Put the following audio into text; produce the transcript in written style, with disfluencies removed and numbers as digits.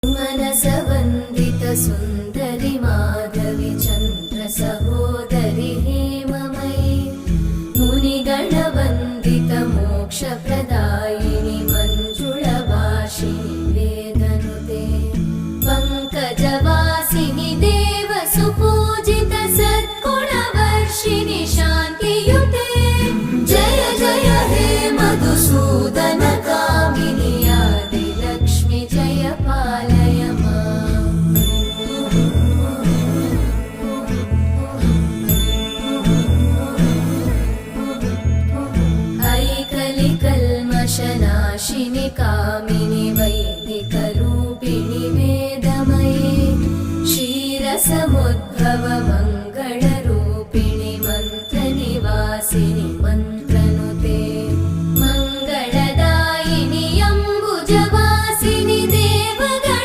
मनसवन्दित सुन्दरि माधवि चन्द्र सहोदरि हेममयि मुनिगणवन्दित मोक्षप्रदायिनि मञ्जुळभाषिणि वेदनुते पङ्कजवासिनि देवसुपूजित सद्गुणवर्षिणि शान्तियुते जय जय हे मधुसूदन कामिनि आदिलक्ष्मि जय पालय माम्। ऐकलिकल्मषनाशिनि कामिनि वैदिकरूपिणि वेदमये क्षीरसमुद्र